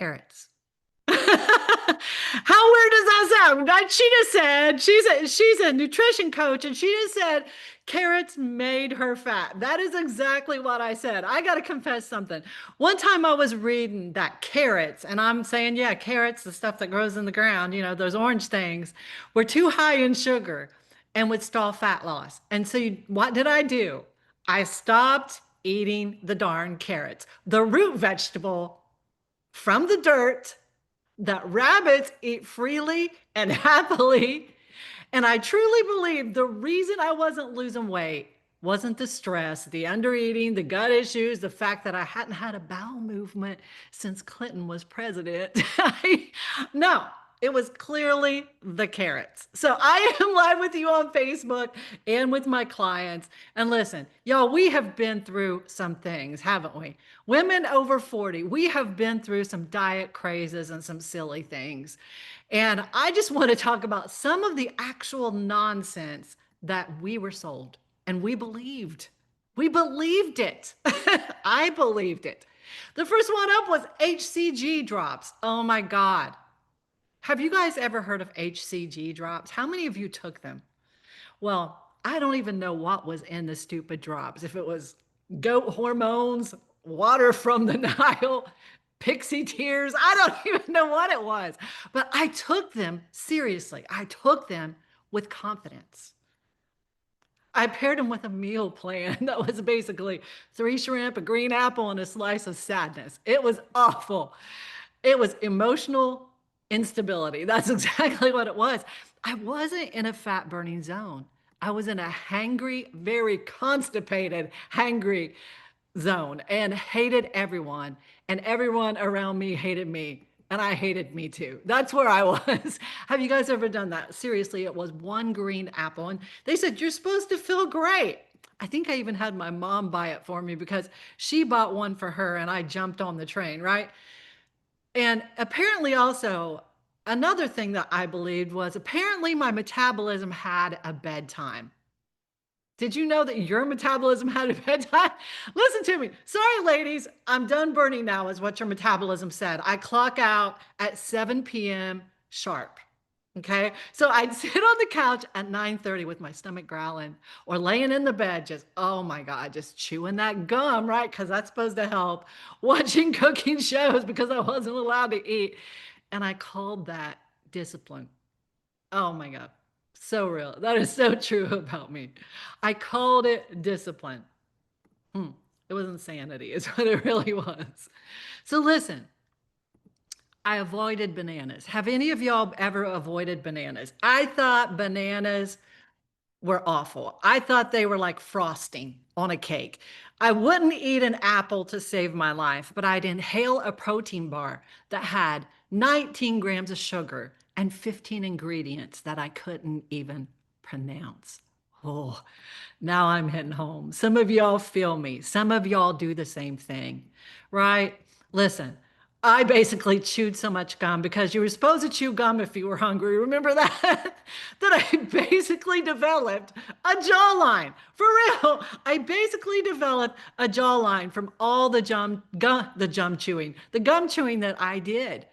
carrots. How weird does that sound? She just said she's a nutrition coach, and she just said carrots made her fat. That is exactly what I said. I got to confess something. One time I was reading that carrots, and I'm saying, yeah, carrots, the stuff that grows in the ground, those orange things, were too high in sugar and would stall fat loss. And so what did I do? I stopped eating the darn carrots, the root vegetable from the dirt that rabbits eat freely and happily. And I truly believe the reason I wasn't losing weight wasn't the stress, the undereating, the gut issues, the fact that I hadn't had a bowel movement since Clinton was president. No, it was clearly the carrots. So I am live with you on Facebook and with my clients. And listen, y'all, we have been through some things, haven't we? Women over 40, we have been through some diet crazes and some silly things. And I just want to talk about some of the actual nonsense that we were sold and we believed. We believed it. I believed it. The first one up was HCG drops. Oh my God. Have you guys ever heard of HCG drops? How many of you took them? Well, I don't even know what was in the stupid drops. If it was goat hormones, water from the Nile, pixie tears, I don't even know what it was. But I took them seriously. I took them with confidence. I paired them with a meal plan that was basically 3 shrimp, a green apple, and a slice of sadness. It was awful. It was emotional instability. That's exactly what it was. I wasn't in a fat burning zone. I was in a hangry, very constipated, hangry zone and hated everyone. And everyone around me hated me. And I hated me too. That's where I was. Have you guys ever done that? Seriously, it was one green apple. And they said, you're supposed to feel great. I think I even had my mom buy it for me because she bought one for her and I jumped on the train, right? And apparently also another thing that I believed was apparently my metabolism had a bedtime. Did you know that your metabolism had a bedtime? Listen to me. Sorry, ladies. I'm done burning now, is what your metabolism said. I clock out at 7 p.m. sharp. Okay. So I'd sit on the couch at 9:30 with my stomach growling or laying in the bed, just, oh my God, just chewing that gum, right? Because that's supposed to help. Watching cooking shows because I wasn't allowed to eat. And I called that discipline. Oh my God. So real. That is so true about me. I called it discipline. It was insanity, is what it really was. So listen, I avoided bananas. Have any of y'all ever avoided bananas? I thought bananas were awful. I thought they were like frosting on a cake. I wouldn't eat an apple to save my life, but I'd inhale a protein bar that had 19 grams of sugar and 15 ingredients that I couldn't even pronounce. Oh, now I'm hitting home. Some of y'all feel me. Some of y'all do the same thing, right? Listen, I basically chewed so much gum because you were supposed to chew gum if you were hungry. Remember that? That I basically developed a jawline. For real. I basically developed a jawline from all the gum chewing that I did.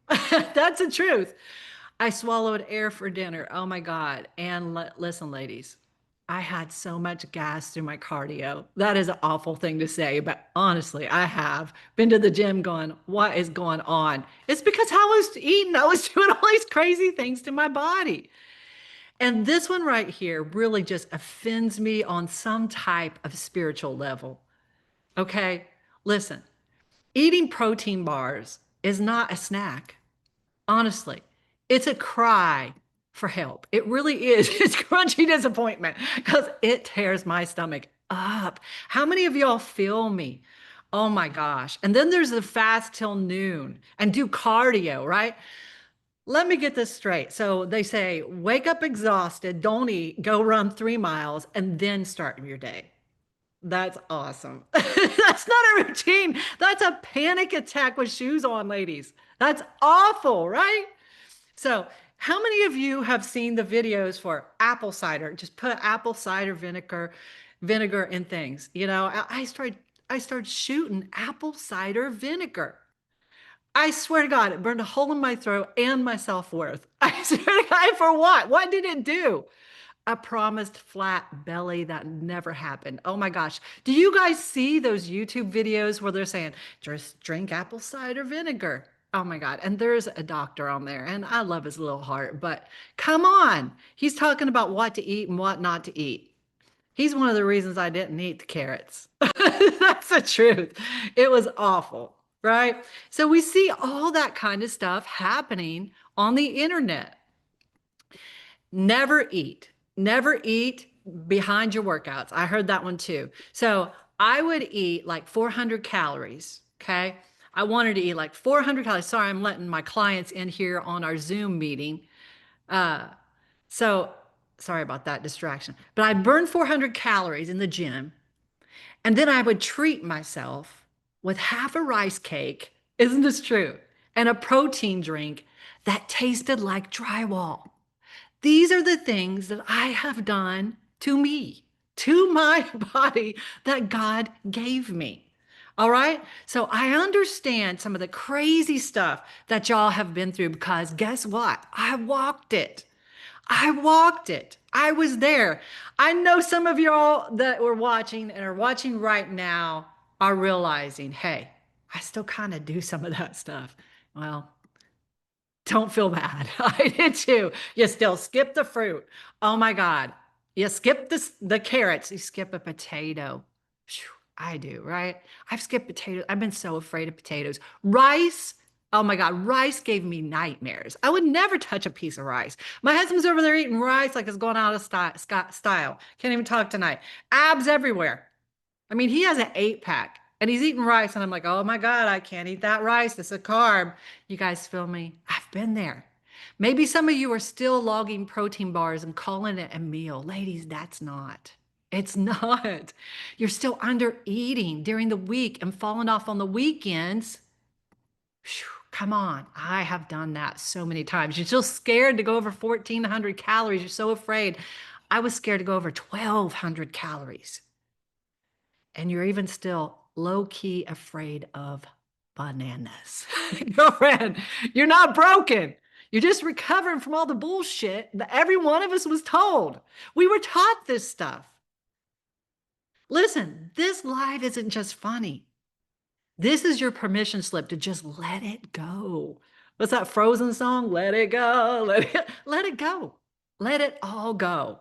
That's the truth. I swallowed air for dinner. Oh my God. And listen, ladies, I had so much gas through my cardio. That is an awful thing to say, but honestly, I have been to the gym going, what is going on? It's because how I was eating. I was doing all these crazy things to my body. And this one right here really just offends me on some type of spiritual level. Okay? Listen, eating protein bars is not a snack. Honestly, it's a cry for help. It really is. It's crunchy disappointment because it tears my stomach up. How many of y'all feel me? Oh my gosh. And then there's the fast till noon and do cardio, right? Let me get this straight. So they say, wake up exhausted, don't eat, go run 3 miles, and then start your day. That's awesome. That's not a routine. That's a panic attack with shoes on, ladies. That's awful, right? So, how many of you have seen the videos for apple cider? Just put apple cider vinegar in things. I started shooting apple cider vinegar. I swear to God, it burned a hole in my throat and my self-worth. I swear to God, for what? What did it do? A promised flat belly that never happened. Oh my gosh. Do you guys see those YouTube videos where they're saying, just drink apple cider vinegar? Oh my God. And there's a doctor on there, and I love his little heart, but come on. He's talking about what to eat and what not to eat. He's one of the reasons I didn't eat the carrots. That's the truth. It was awful, right? So we see all that kind of stuff happening on the internet. Never eat. Never eat behind your workouts. I heard that one too. So I would eat like 400 calories. Okay. I wanted to eat like 400 calories. Sorry, I'm letting my clients in here on our Zoom meeting. Uh, so sorry about that distraction. But I burned 400 calories in the gym. And then I would treat myself with half a rice cake. Isn't this true? And a protein drink that tasted like drywall. These are the things that I have done to me, to my body that God gave me. All right. So I understand some of the crazy stuff that y'all have been through because guess what? I walked it. I walked it. I was there. I know some of y'all that were watching and are watching right now are realizing, hey, I still kind of do some of that stuff. Well, don't feel bad. I did too. You still skip the fruit. Oh my God. You skip the carrots. You skip a potato. Phew, I do, right? I've skipped potatoes. I've been so afraid of potatoes. Rice. Oh my God. Rice gave me nightmares. I would never touch a piece of rice. My husband's over there eating rice like it's going out of style. Can't even talk tonight. Abs everywhere. I mean, he has an 8 pack and he's eating rice. And I'm like, oh my God, I can't eat that rice. It's a carb. You guys feel me? I've been there. Maybe some of you are still logging protein bars and calling it a meal. Ladies, that's not. It's not. You're still under eating during the week and falling off on the weekends. Whew, come on. I have done that so many times. You're still scared to go over 1,400 calories. You're so afraid. I was scared to go over 1,200 calories. And you're even still low key afraid of bananas. Girlfriend, you're not broken. You're just recovering from all the bullshit that every one of us was told. We were taught this stuff. Listen, this life isn't just funny. This is your permission slip to just let it go. What's that Frozen song? Let it go. Let it go. Let it all go.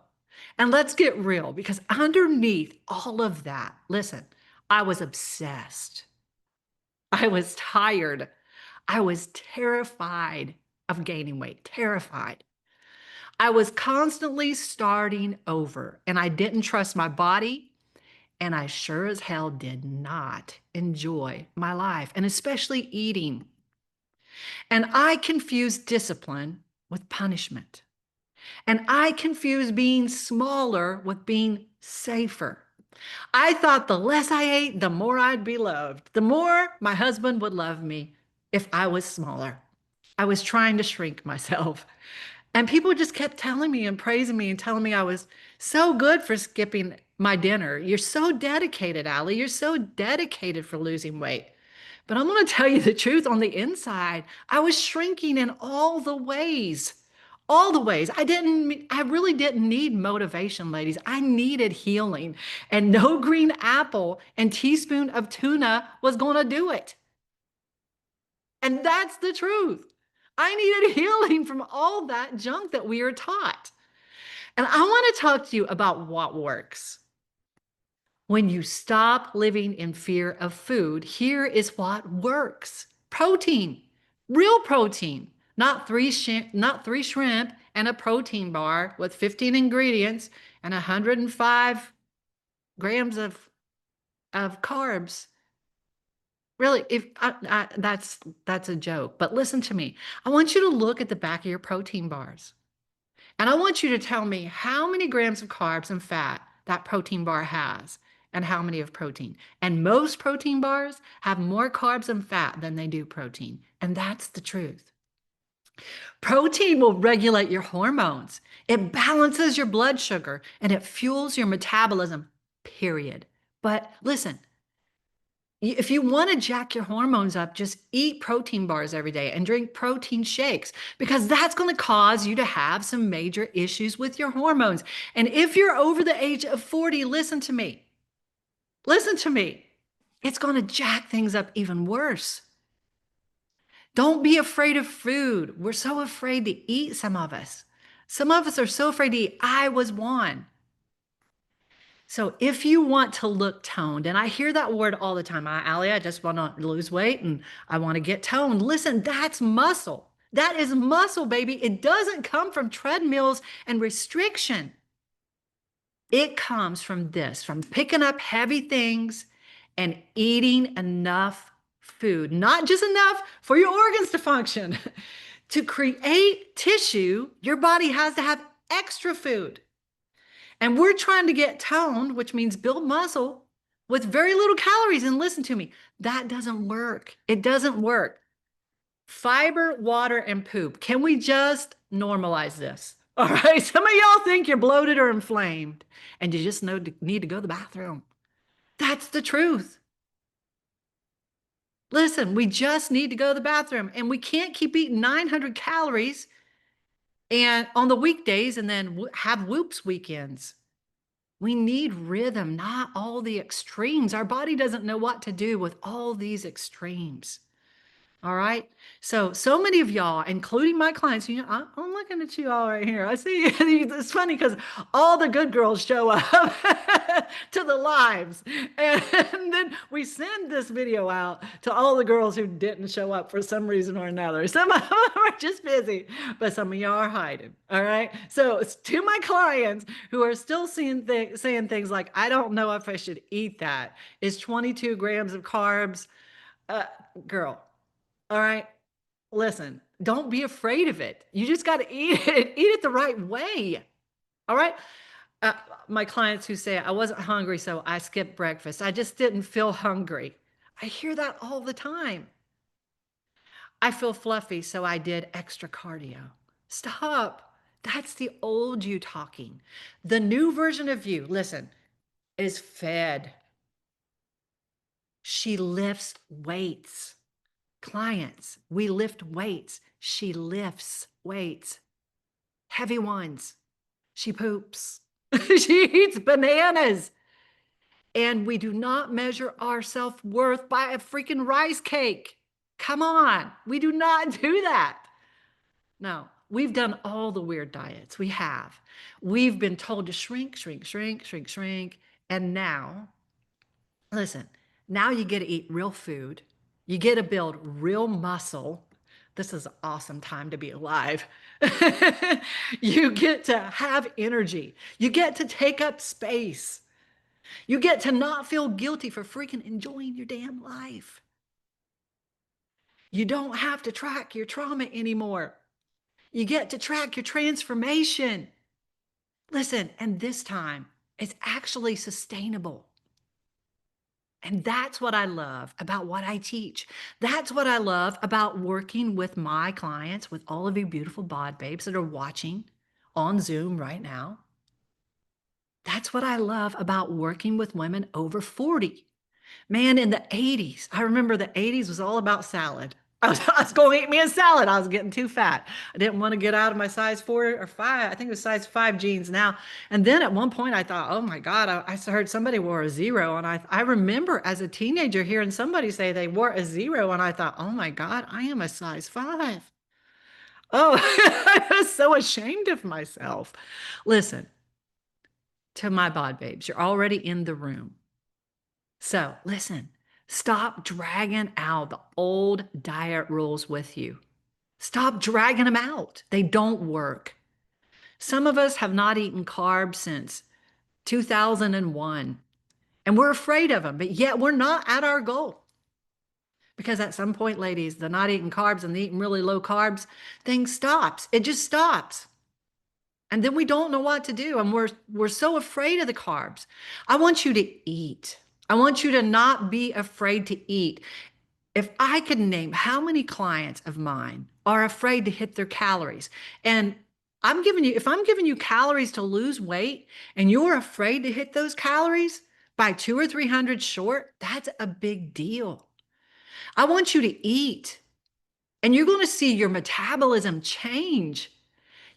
And let's get real because underneath all of that, listen, I was obsessed. I was tired. I was terrified of gaining weight, terrified. I was constantly starting over and I didn't trust my body. And I sure as hell did not enjoy my life and especially eating. And I confused discipline with punishment. And I confused being smaller with being safer. I thought the less I ate, the more I'd be loved. The more my husband would love me if I was smaller. I was trying to shrink myself. And people just kept telling me and praising me and telling me I was so good for skipping my dinner. You're so dedicated, Allie. You're so dedicated for losing weight. But I'm going to tell you the truth on the inside. I was shrinking in all the ways. All the ways. I really didn't need motivation, ladies. I needed healing. And no green apple and teaspoon of tuna was going to do it. And that's the truth. I needed healing from all that junk that we are taught. And I want to talk to you about what works. When you stop living in fear of food, here is what works. Protein, real protein, not three shrimp and a protein bar with 15 ingredients and 105 grams of carbs. Really, if that's a joke, but listen to me. I want you to look at the back of your protein bars. And I want you to tell me how many grams of carbs and fat that protein bar has and how many of protein. And most protein bars have more carbs and fat than they do protein. And that's the truth. Protein will regulate your hormones. It balances your blood sugar and it fuels your metabolism, period. But listen, If you want to jack your hormones up, just eat protein bars every day and drink protein shakes because that's going to cause you to have some major issues with your hormones. And if you're over the age of 40, listen to me. Listen to me. It's going to jack things up even worse. Don't be afraid of food. We're so afraid to eat, some of us. Some of us are so afraid to eat. I was one. So if you want to look toned, and I hear that word all the time, Allie, I just want to lose weight and I want to get toned. Listen, that's muscle. That is muscle, baby. It doesn't come from treadmills and restriction. It comes from this, from picking up heavy things and eating enough food, not just enough for your organs to function. To create tissue, your body has to have extra food. And we're trying to get toned, which means build muscle with very little calories. And listen to me, that doesn't work. It doesn't work. Fiber, water, and poop. Can we just normalize this? All right. Some of y'all think you're bloated or inflamed and you just need to go to the bathroom. That's the truth. Listen, we just need to go to the bathroom and we can't keep eating 900 calories and on the weekdays and then have whoops weekends. We need rhythm, not all the extremes. Our body doesn't know what to do with all these extremes. All right. So many of y'all, including my clients, I'm looking at you all right here. I see it's funny because all the good girls show up to the lives. And then we send this video out to all the girls who didn't show up for some reason or another. Some of them are just busy, but some of y'all are hiding. All right. So it's to my clients who are still saying things like, I don't know if I should eat that. Is 22 grams of carbs, girl. All right. Listen, don't be afraid of it. You just got to eat it the right way. All right. Uh, my clients who say, I wasn't hungry, so I skipped breakfast. I just didn't feel hungry. I hear that all the time. I feel fluffy, so I did extra cardio. Stop. That's the old you talking. The new version of you, listen, is fed. She lifts weights. Clients, we lift weights. She lifts weights, heavy ones. She poops. She eats bananas. And we do not measure our self-worth by a freaking rice cake. Come on. We do not do that. No, we've done all the weird diets. We have. We've been told to shrink, shrink, shrink, shrink, shrink. And now, listen, now you get to eat real food. You get to build real muscle. This is an awesome time to be alive. You get to have energy. You get to take up space. You get to not feel guilty for freaking enjoying your damn life. You don't have to track your trauma anymore. You get to track your transformation. Listen, and this time it's actually sustainable. And that's what I love about what I teach. That's what I love about working with my clients, with all of you beautiful bod babes that are watching on Zoom right now. That's what I love about working with women over 40. Man, in the 80s, I remember the 80s was all about salad. I was going to eat me a salad. I was getting too fat. I didn't want to get out of my size 4 or 5. I think it was size 5 jeans now. And then at one point I thought, oh my God, I heard somebody wore a zero. And I remember as a teenager hearing somebody say they wore a zero. And I thought, oh my God, I am a size 5. Oh, I was so ashamed of myself. Listen, to my bod babes, you're already in the room. So listen. Stop dragging out the old diet rules with you. Stop dragging them out. They don't work. Some of us have not eaten carbs since 2001, and we're afraid of them, but yet we're not at our goal. Because at some point, ladies, the not eating carbs and the eating really low carbs thing stops. It just stops. And then we don't know what to do, and we're so afraid of the carbs. I want you to eat. I want you to not be afraid to eat. If I could name how many clients of mine are afraid to hit their calories, and if I'm giving you calories to lose weight and you're afraid to hit those calories, By 2 or 300 short, that's a big deal. I want you to eat, and you're going to see your metabolism change.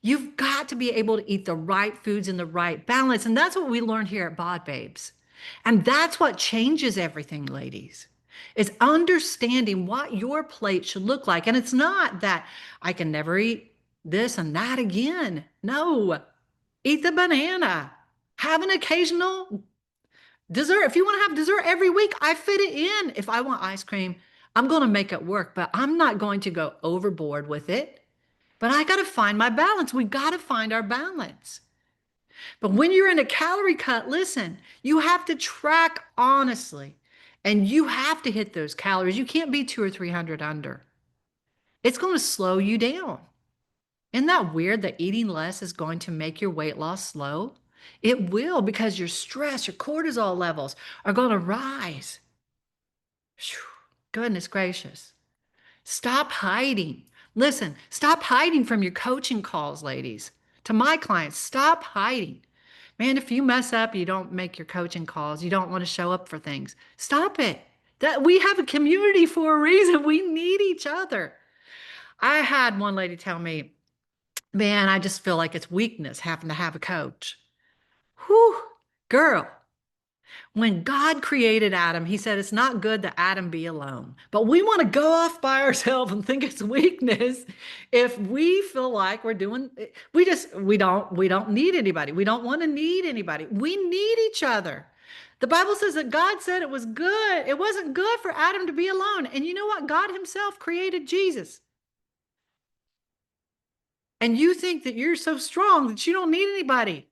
You've got to be able to eat the right foods in the right balance. And that's what we learned here at Bod Babes. And that's what changes everything, ladies, is understanding what your plate should look like. And it's not that I can never eat this and that again. No, eat the banana. Have an occasional dessert. If you want to have dessert every week, I fit it in. If I want ice cream, I'm going to make it work, but I'm not going to go overboard with it. But I got to find my balance. We got to find our balance. But when you're in a calorie cut, listen, you have to track honestly and you have to hit those calories. You can't be 2 or 300 under. It's going to slow you down. Isn't that weird that eating less is going to make your weight loss slow? It will because your stress, your cortisol levels are going to rise. Whew, goodness gracious. Stop hiding. Listen, stop hiding from your coaching calls, ladies. To my clients, stop hiding. Man, if you mess up, you don't make your coaching calls, you don't want to show up for things. Stop it. That we have a community for a reason. We need each other. I had one lady tell me, man, I just feel like it's weakness having to have a coach. Whew, girl, when God created Adam, he said it's not good that Adam be alone. But we want to go off by ourselves and think it's weakness if we feel like we're doing we don't need anybody. We don't want to need anybody. We need each other. The Bible says that God said it was good. It wasn't good for Adam to be alone. And you know what? God himself created Jesus. And you think that you're so strong that you don't need anybody.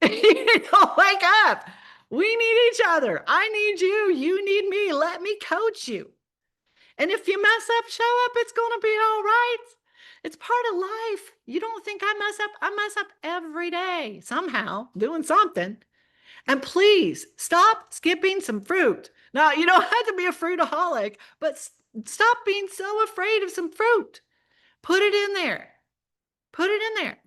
You don't wake up. We need each other. I need you. You need me. Let me coach you. And if you mess up, show up. It's going to be all right. It's part of life. You don't think I mess up? I mess up every day, somehow, doing something. And please stop skipping some fruit. Now, you don't have to be a fruitaholic, but stop being so afraid of some fruit. Put it in there. Put it in there.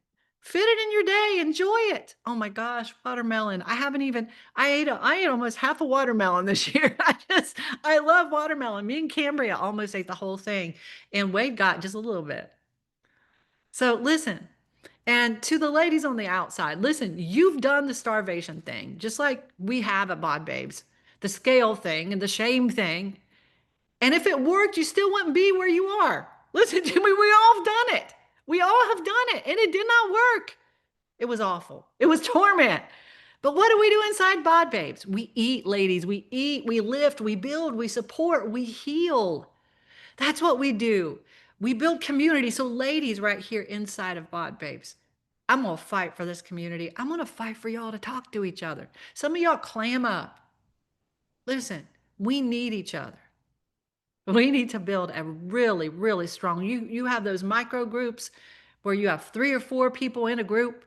Fit it in your day. Enjoy it. Oh my gosh, watermelon. I ate almost half a watermelon this year. I love watermelon. Me and Cambria almost ate the whole thing, and Wade got just a little bit. So listen, and to the ladies on the outside, listen, you've done the starvation thing, just like we have at Bod Babes, the scale thing and the shame thing. And if it worked, you still wouldn't be where you are. Listen to me, we all have done it. We all have done it, and it did not work. It was awful. It was torment. But what do we do inside Bod Babes? We eat, ladies. We eat, we lift, we build, we support, we heal. That's what we do. We build community. So, ladies, right here inside of Bod Babes, I'm going to fight for this community. I'm going to fight for y'all to talk to each other. Some of y'all clam up. Listen, we need each other. We need to build a really, really strong. You have those micro groups where you have 3 or 4 people in a group.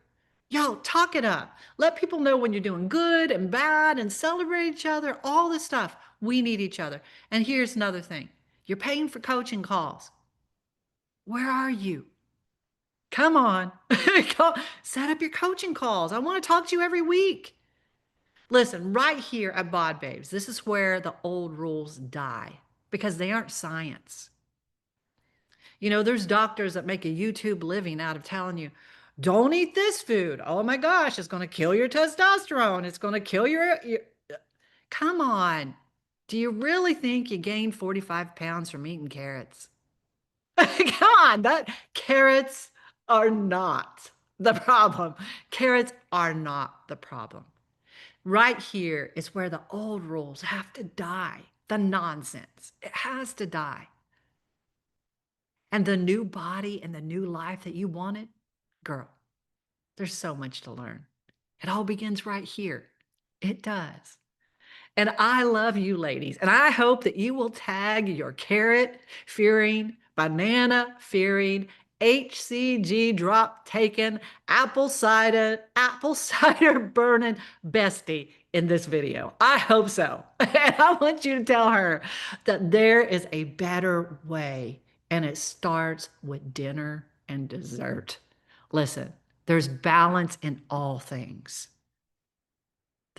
Yo, talk it up. Let people know when you're doing good and bad and celebrate each other, all this stuff. We need each other. And here's another thing. You're paying for coaching calls. Where are you? Come on. Set up your coaching calls. I want to talk to you every week. Listen, right here at Bod Babes, this is where the old rules die because they aren't science. You know, there's doctors that make a YouTube living out of telling you, don't eat this food. Oh my gosh, it's going to kill your testosterone. It's going to kill your... Come on. Do you really think you gained 45 pounds from eating carrots? Come on, carrots are not the problem. Carrots are not the problem. Right here is where the old rules have to die. The nonsense. It has to die. And the new body and the new life that you wanted, girl, there's so much to learn. It all begins right here. It does. And I love you, ladies. And I hope that you will tag your carrot fearing, banana fearing, HCG drop taken, apple cider burning bestie in this video. I hope so. And I want you to tell her that there is a better way, and it starts with dinner and dessert. Listen, there's balance in all things.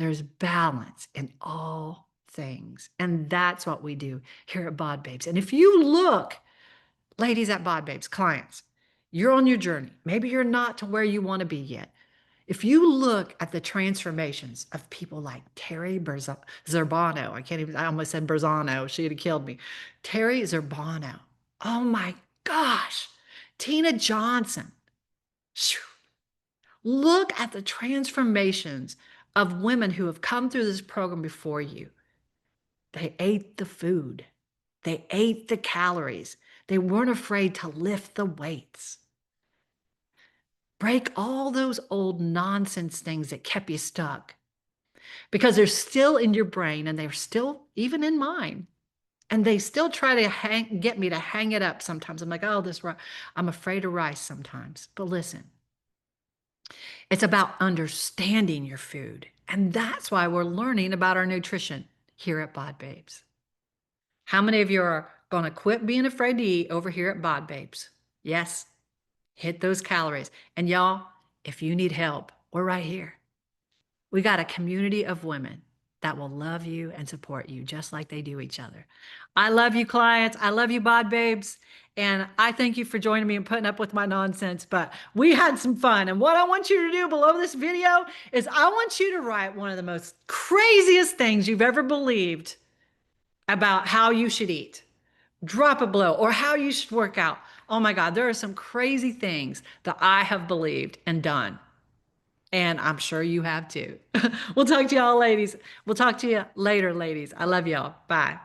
There's balance in all things. And that's what we do here at Bod Babes. And if you look, ladies at Bod Babes, clients, you're on your journey. Maybe you're not to where you want to be yet. If you look at the transformations of people like Terry Zerbano, I almost said Berzano. She'd have killed me. Terry Zerbano. Oh my gosh. Tina Johnson. Shoo. Look at the transformations of women who have come through this program before you. They ate the food. They ate the calories. They weren't afraid to lift the weights. Break all those old nonsense things that kept you stuck because they're still in your brain and they're still even in mine. And they still try to get me to hang it up sometimes. I'm like, oh, I'm afraid of rice sometimes. But listen, it's about understanding your food. And that's why we're learning about our nutrition here at Bod Babes. How many of you are going to quit being afraid to eat over here at Bod Babes? Yes, hit those calories. And y'all, if you need help, we're right here. We got a community of women that will love you and support you just like they do each other. I love you, clients. I love you, Bod Babes. And I thank you for joining me and putting up with my nonsense, but we had some fun. And what I want you to do below this video is I want you to write one of the most craziest things you've ever believed about how you should eat. Drop it below, or how you should work out. Oh my God, there are some crazy things that I have believed and done. And I'm sure you have too. We'll talk to y'all, ladies. We'll talk to you later, ladies. I love y'all. Bye.